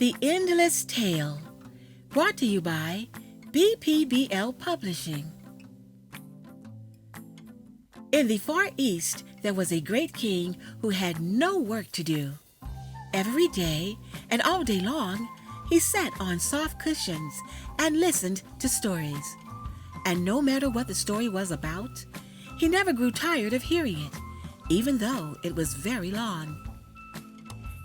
The Endless Tale, brought to you by BPBL Publishing. In the Far East, there was a great king who had no work to do. Every day and all day long, he sat on soft cushions and listened to stories. And no matter what the story was about, he never grew tired of hearing it, even though it was very long.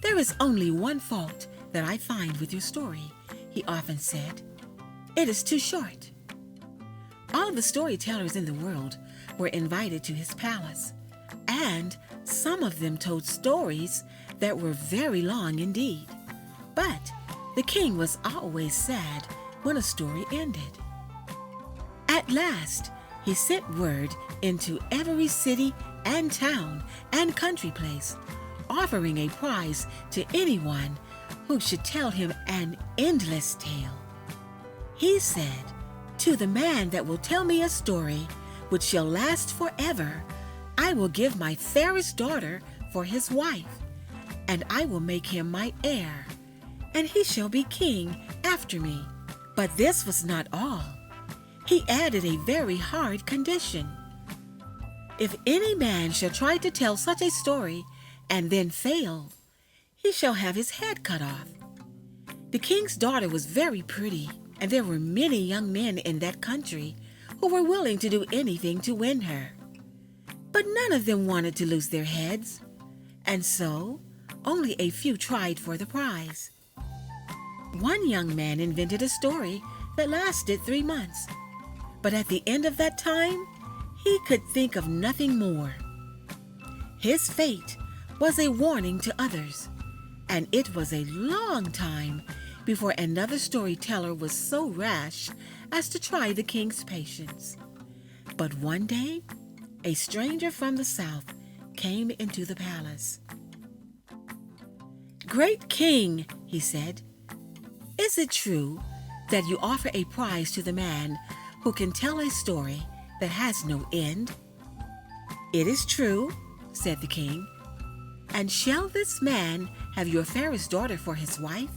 "There is only one fault that I find with your story," he often said. "It is too short." All the storytellers in the world were invited to his palace, and some of them told stories that were very long indeed. But the king was always sad when a story ended. At last, he sent word into every city and town and country place, offering a prize to anyone who should tell him an endless tale. He said, "To the man that will tell me a story which shall last forever, I will give my fairest daughter for his wife, and I will make him my heir, and he shall be king after me." But this was not all. He added a very hard condition. "If any man shall try to tell such a story and then fail, he shall have his head cut off." The king's daughter was very pretty, and there were many young men in that country who were willing to do anything to win her. But none of them wanted to lose their heads, and so only a few tried for the prize. One young man invented a story that lasted 3 months, but at the end of that time, he could think of nothing more. His fate was a warning to others, and it was a long time before another storyteller was so rash as to try the king's patience. But one day, a stranger from the south came into the palace. "Great king," he said, "is it true that you offer a prize to the man who can tell a story that has no end?" "It is true," said the king. "And shall this man have your fairest daughter for his wife?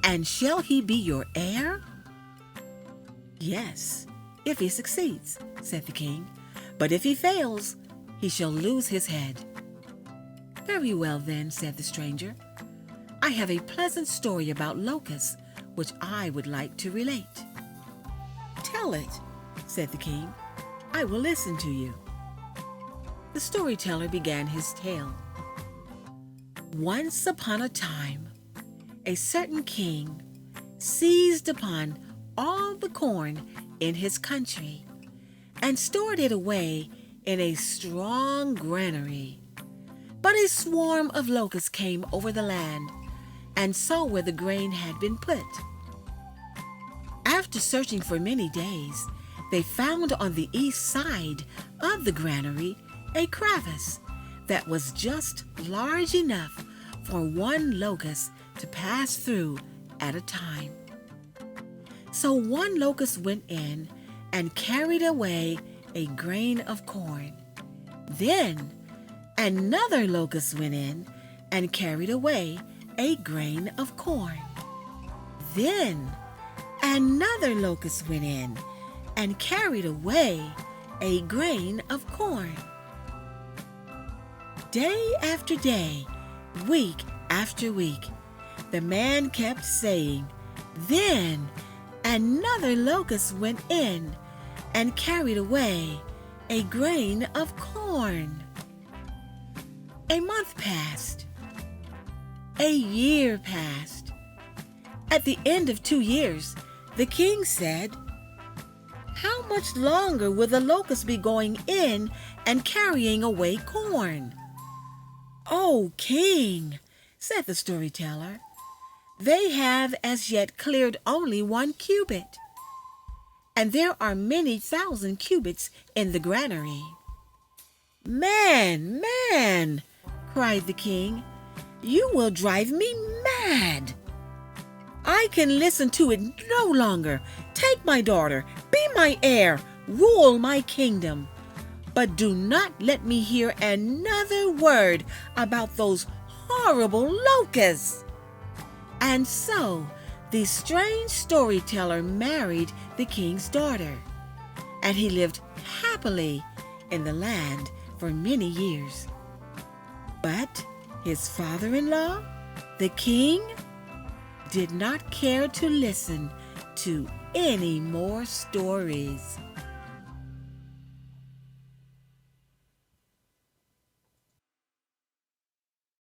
And shall he be your heir?" "Yes, if he succeeds," said the king. "But if he fails, he shall lose his head." "Very well then," said the stranger. "I have a pleasant story about locusts which I would like to relate." "Tell it," said the king. "I will listen to you." The storyteller began his tale. Once upon a time, a certain king seized upon all the corn in his country and stored it away in a strong granary. But a swarm of locusts came over the land and saw where the grain had been put. After searching for many days, they found on the east side of the granary a crevice that was just large enough for one locust to pass through at a time. So one locust went in and carried away a grain of corn. Then another locust went in and carried away a grain of corn. Then another locust went in and carried away a grain of corn. Day after day, week after week, the man kept saying, "Then another locust went in and carried away a grain of corn." A month passed. A year passed. At the end of 2 years, the king said, "How much longer will the locusts be going in and carrying away corn?" "Oh, king," said the storyteller, "they have as yet cleared only 1 cubit, and there are many thousand cubits in the granary." "Man, man," cried the king, "you will drive me mad. I can listen to it no longer. Take my daughter, be my heir, rule my kingdom. But do not let me hear another word about those horrible locusts." And so the strange storyteller married the king's daughter, and he lived happily in the land for many years. But his father-in-law, the king, did not care to listen to any more stories.